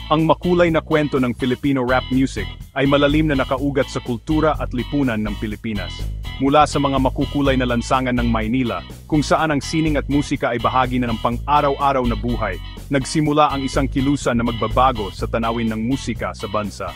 Ang makulay na kwento ng Filipino rap music ay malalim na nakaugat sa kultura at lipunan ng Pilipinas. Mula sa mga makukulay na lansangan ng Maynila, kung saan ang sining at musika ay bahagi na ng pang-araw-araw na buhay, nagsimula ang isang kilusan na magbabago sa tanawin ng musika sa bansa.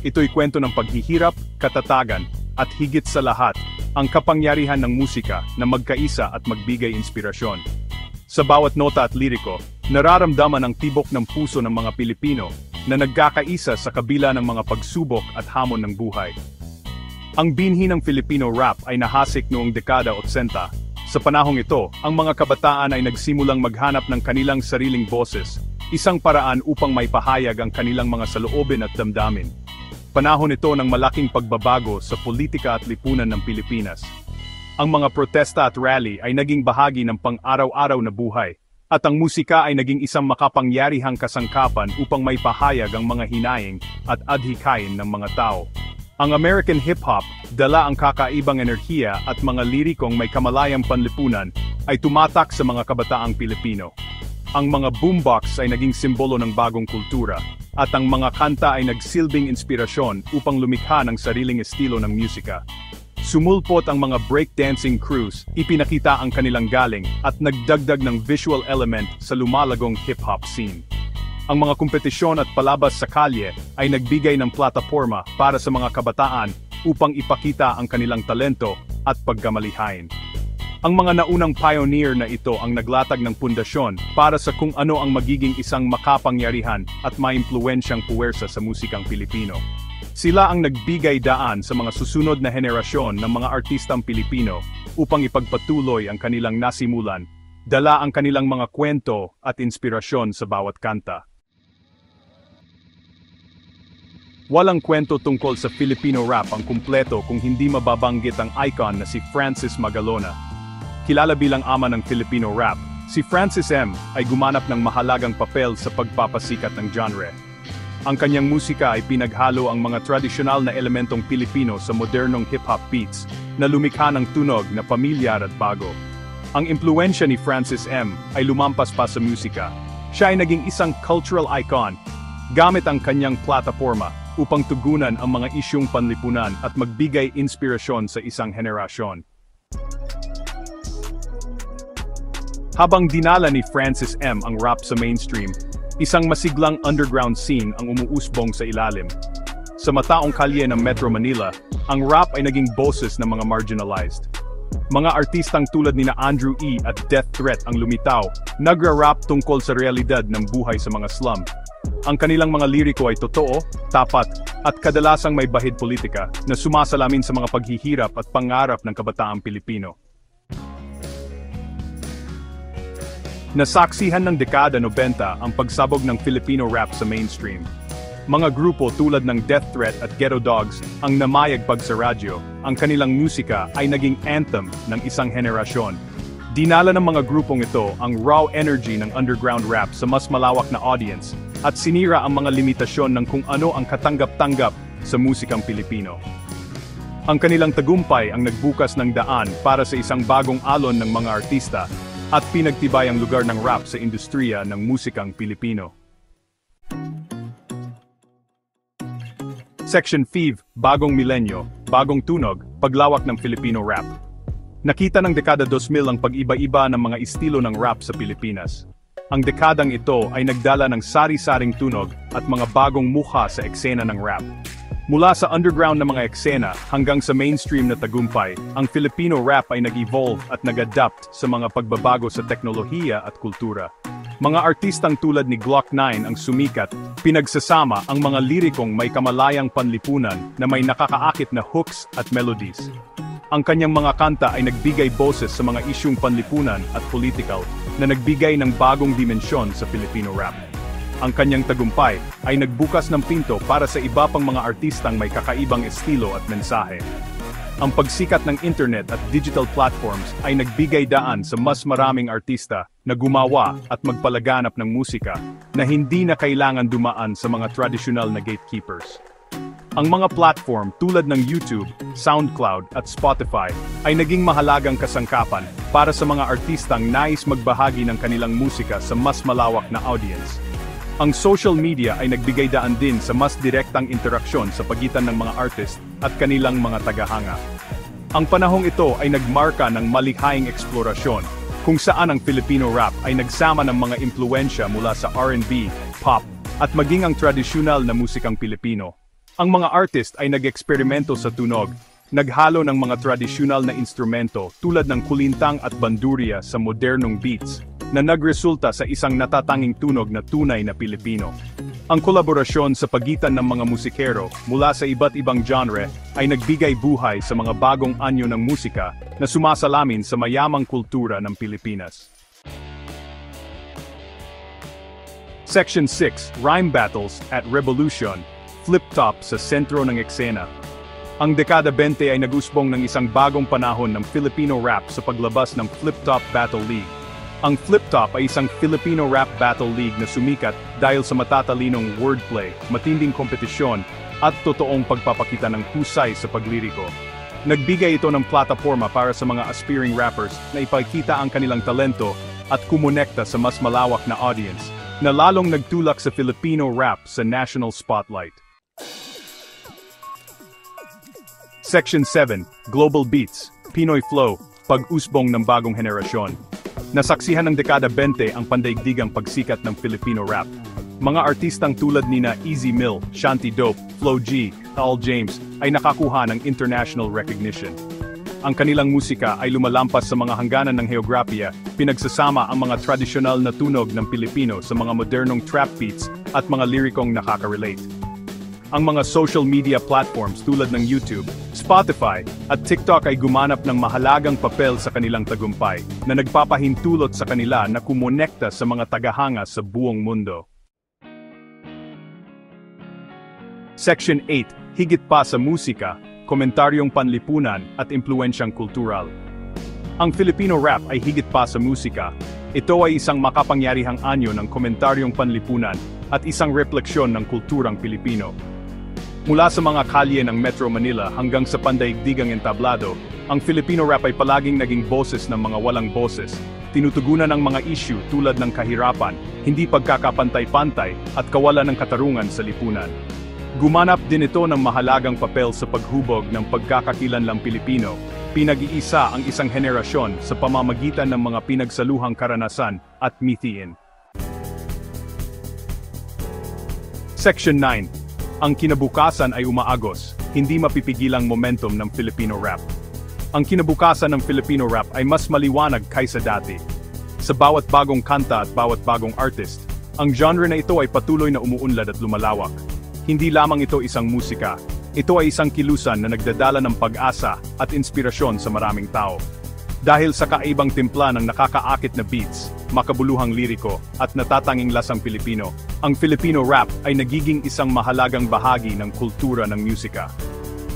Ito'y kwento ng paghihirap, katatagan, at higit sa lahat, ang kapangyarihan ng musika na magkaisa at magbigay inspirasyon. Sa bawat nota at liriko, nararamdaman ang tibok ng puso ng mga Pilipino na nagkakaisa sa kabila ng mga pagsubok at hamon ng buhay. Ang binhi ng Filipino rap ay nahasik noong dekada 80. Sa panahong ito, ang mga kabataan ay nagsimulang maghanap ng kanilang sariling boses, isang paraan upang maipahayag ang kanilang mga saloobin at damdamin. Panahon ito ng malaking pagbabago sa politika at lipunan ng Pilipinas. Ang mga protesta at rally ay naging bahagi ng pang-araw-araw na buhay, at ang musika ay naging isang makapangyarihang kasangkapan upang maipahayag ang mga hinaing at adhikain ng mga tao. Ang American hip-hop, dala ang kakaibang enerhiya at mga lirikong may kamalayang panlipunan, ay tumatak sa mga kabataang Pilipino. Ang mga boombox ay naging simbolo ng bagong kultura, at ang mga kanta ay nagsilbing inspirasyon upang lumikha ng sariling estilo ng musika. Sumulpot ang mga breakdancing crews, ipinakita ang kanilang galing at nagdagdag ng visual element sa lumalagong hip-hop scene. Ang mga kompetisyon at palabas sa kalye ay nagbigay ng plataporma para sa mga kabataan upang ipakita ang kanilang talento at pagkamalihain. Ang mga naunang pioneer na ito ang naglatag ng pundasyon para sa kung ano ang magiging isang makapangyarihan at maimpluwensyang puwersa sa musikang Pilipino. Sila ang nagbigay daan sa mga susunod na henerasyon ng mga artistang Pilipino upang ipagpatuloy ang kanilang nasimulan, dala ang kanilang mga kwento at inspirasyon sa bawat kanta. Walang kwento tungkol sa Filipino rap ang kumpleto kung hindi mababanggit ang icon na si Francis Magalona. Kilala bilang ama ng Filipino rap, si Francis M. ay gumanap ng mahalagang papel sa pagpapasikat ng genre. Ang kanyang musika ay pinaghalo ang mga tradisyonal na elementong Pilipino sa modernong hip-hop beats na lumikha ng tunog na pamilyar at bago. Ang impluwensya ni Francis M. ay lumampas pa sa musika. Siya ay naging isang cultural icon, gamit ang kanyang plataporma upang tugunan ang mga isyung panlipunan at magbigay inspirasyon sa isang henerasyon. Habang dinala ni Francis M. ang rap sa mainstream, isang masiglang underground scene ang umuusbong sa ilalim. Sa mataong kalye ng Metro Manila, ang rap ay naging boses ng mga marginalized. Mga artistang tulad nina Andrew E. at Death Threat ang lumitaw, nagra-rap tungkol sa realidad ng buhay sa mga slum. Ang kanilang mga liriko ay totoo, tapat, at kadalasang may bahid politika na sumasalamin sa mga paghihirap at pangarap ng kabataang Pilipino. Nasaksihan ng dekada 90 ang pagsabog ng Filipino rap sa mainstream. Mga grupo tulad ng Death Threat at Ghetto Dogs ang namayagpag sa radyo. Ang kanilang musika ay naging anthem ng isang henerasyon. Dinala ng mga grupong ito ang raw energy ng underground rap sa mas malawak na audience at sinira ang mga limitasyon ng kung ano ang katanggap-tanggap sa musikang Pilipino. Ang kanilang tagumpay ang nagbukas ng daan para sa isang bagong alon ng mga artista at pinagtibay ang lugar ng rap sa industriya ng musikang Pilipino. Section 5, Bagong Milenyo, Bagong Tunog, Paglawak ng Filipino Rap. Nakita ng dekada 2000 ang pag-iba-iba ng mga estilo ng rap sa Pilipinas. Ang dekadang ito ay nagdala ng sari-saring tunog at mga bagong mukha sa eksena ng rap. Mula sa underground na mga eksena hanggang sa mainstream na tagumpay, ang Filipino rap ay nag-evolve at nag-adapt sa mga pagbabago sa teknolohiya at kultura. Mga artistang tulad ni Glock 9 ang sumikat, pinagsasama ang mga lirikong may kamalayang panlipunan na may nakakaakit na hooks at melodies. Ang kanyang mga kanta ay nagbigay boses sa mga isyung panlipunan at political na nagbigay ng bagong dimensyon sa Filipino rap. Ang kanyang tagumpay ay nagbukas ng pinto para sa iba pang mga artistang may kakaibang estilo at mensahe. Ang pagsikat ng internet at digital platforms ay nagbigay daan sa mas maraming artista na gumawa at magpalaganap ng musika na hindi na kailangan dumaan sa mga tradisyonal na gatekeepers. Ang mga platform tulad ng YouTube, SoundCloud at Spotify ay naging mahalagang kasangkapan para sa mga artistang nais magbahagi ng kanilang musika sa mas malawak na audience. Ang social media ay nagbigay daan din sa mas direktang interaksyon sa pagitan ng mga artist at kanilang mga tagahanga. Ang panahong ito ay nagmarka ng malikhaing eksplorasyon, kung saan ang Filipino rap ay nagsama ng mga impluwensya mula sa R&B, pop, at maging ang tradisyonal na musikang Pilipino. Ang mga artist ay nag-eksperimento sa tunog, naghalo ng mga tradisyonal na instrumento tulad ng kulintang at bandurya sa modernong beats, na nagresulta sa isang natatanging tunog na tunay na Pilipino. Ang kolaborasyon sa pagitan ng mga musikero mula sa iba't ibang genre ay nagbigay buhay sa mga bagong anyo ng musika na sumasalamin sa mayamang kultura ng Pilipinas. Section 6, Rhyme Battles at Revolution, Flip-top sa sentro ng eksena. Ang dekada 20 ay nag-usbong ng isang bagong panahon ng Filipino rap sa paglabas ng Flip-top Battle League. Ang Flip-top ay isang Filipino rap battle league na sumikat dahil sa matatalinong wordplay, matinding kompetisyon, at totoong pagpapakita ng husay sa pagliriko. Nagbigay ito ng plataforma para sa mga aspiring rappers na ipakita ang kanilang talento at kumonekta sa mas malawak na audience, na lalong nagtulak sa Filipino rap sa national spotlight. Section 7, Global Beats, Pinoy Flow, Pag-usbong ng bagong henerasyon. Nasaksihan ng dekada 20 ang pandaigdigang pagsikat ng Filipino rap. Mga artistang tulad nina Easy Mill, Shanty Dope, Flo G, Al James ay nakakuha ng international recognition. Ang kanilang musika ay lumalampas sa mga hangganan ng heograpiya, pinagsasama ang mga tradisyonal na tunog ng Pilipino sa mga modernong trap beats at mga lirikong nakaka-relate. Ang mga social media platforms tulad ng YouTube, Spotify, at TikTok ay gumanap ng mahalagang papel sa kanilang tagumpay, na nagpapahintulot sa kanila na kumonekta sa mga tagahanga sa buong mundo. Section 8, Higit pa sa musika, komentaryong panlipunan at impluwensyang kultural. Ang Filipino rap ay higit pa sa musika. Ito ay isang makapangyarihang anyo ng komentaryong panlipunan at isang refleksyon ng kulturang Pilipino. Mula sa mga kalye ng Metro Manila hanggang sa pandaigdigang entablado, ang Filipino rap ay palaging naging boses ng mga walang boses, tinutugunan ng mga issue tulad ng kahirapan, hindi pagkakapantay-pantay, at kawalan ng katarungan sa lipunan. Gumanap din ito ng mahalagang papel sa paghubog ng pagkakakilanlang Pilipino, pinag-iisa ang isang henerasyon sa pamamagitan ng mga pinagsaluhang karanasan at mithiin. Section 9. Ang kinabukasan ay umaagos, hindi mapipigilang momentum ng Filipino rap. Ang kinabukasan ng Filipino rap ay mas maliwanag kaysa dati. Sa bawat bagong kanta at bawat bagong artist, ang genre na ito ay patuloy na umuunlad at lumalawak. Hindi lamang ito isang musika, ito ay isang kilusan na nagdadala ng pag-asa at inspirasyon sa maraming tao. Dahil sa kaibang timpla ng nakakaakit na beats, makabuluhang liriko, at natatanging lasang Pilipino, ang Filipino rap ay nagiging isang mahalagang bahagi ng kultura ng musika.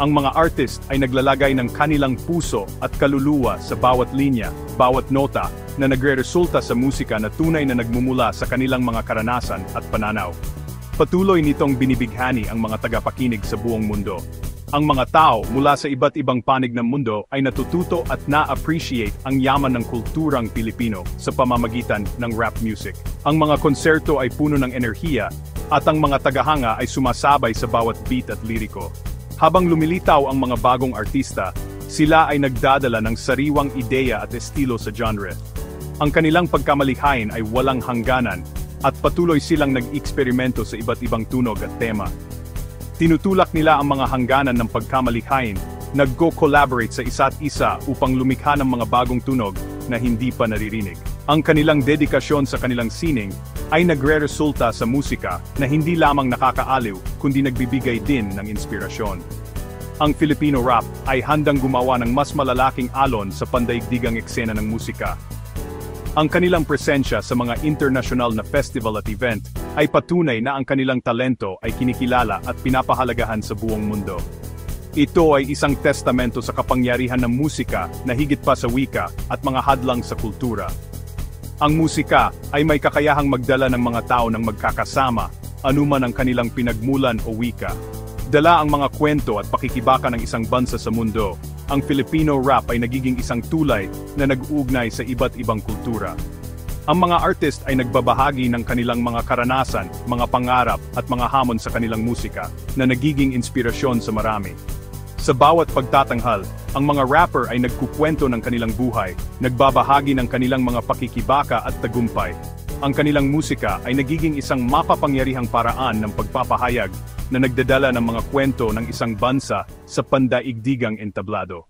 Ang mga artist ay naglalagay ng kanilang puso at kaluluwa sa bawat linya, bawat nota, na nagre-resulta sa musika na tunay na nagmumula sa kanilang mga karanasan at pananaw. Patuloy nitong binibighani ang mga tagapakinig sa buong mundo. Ang mga tao mula sa iba't ibang panig ng mundo ay natututo at na-appreciate ang yaman ng kulturang Pilipino sa pamamagitan ng rap music. Ang mga konserto ay puno ng enerhiya, at ang mga tagahanga ay sumasabay sa bawat beat at liriko. Habang lumilitaw ang mga bagong artista, sila ay nagdadala ng sariwang ideya at estilo sa genre. Ang kanilang pagkamalikhain ay walang hangganan, at patuloy silang nag-eksperimento sa iba't ibang tunog at tema. Tinutulak nila ang mga hangganan ng pagkamalikhain, nagko-collaborate sa isa't isa upang lumikha ng mga bagong tunog na hindi pa naririnig. Ang kanilang dedikasyon sa kanilang sining ay nagre-resulta sa musika na hindi lamang nakakaaliw kundi nagbibigay din ng inspirasyon. Ang Filipino rap ay handang gumawa ng mas malalaking alon sa pandaigdigang eksena ng musika. Ang kanilang presensya sa mga international na festival at event ay patunay na ang kanilang talento ay kinikilala at pinapahalagahan sa buong mundo. Ito ay isang testamento sa kapangyarihan ng musika na higit pa sa wika at mga hadlang sa kultura. Ang musika ay may kakayahang magdala ng mga tao ng magkakasama, anuman ang kanilang pinagmulan o wika. Dala ang mga kwento at pakikibaka ng isang bansa sa mundo. Ang Filipino rap ay nagiging isang tulay na nag-uugnay sa iba't ibang kultura. Ang mga artist ay nagbabahagi ng kanilang mga karanasan, mga pangarap at mga hamon sa kanilang musika na nagiging inspirasyon sa marami. Sa bawat pagtatanghal, ang mga rapper ay nagkukwento ng kanilang buhay, nagbabahagi ng kanilang mga pakikibaka at tagumpay. Ang kanilang musika ay nagiging isang mapapangyarihang paraan ng pagpapahayag na nagdadala ng mga kwento ng isang bansa sa pandaigdigang entablado.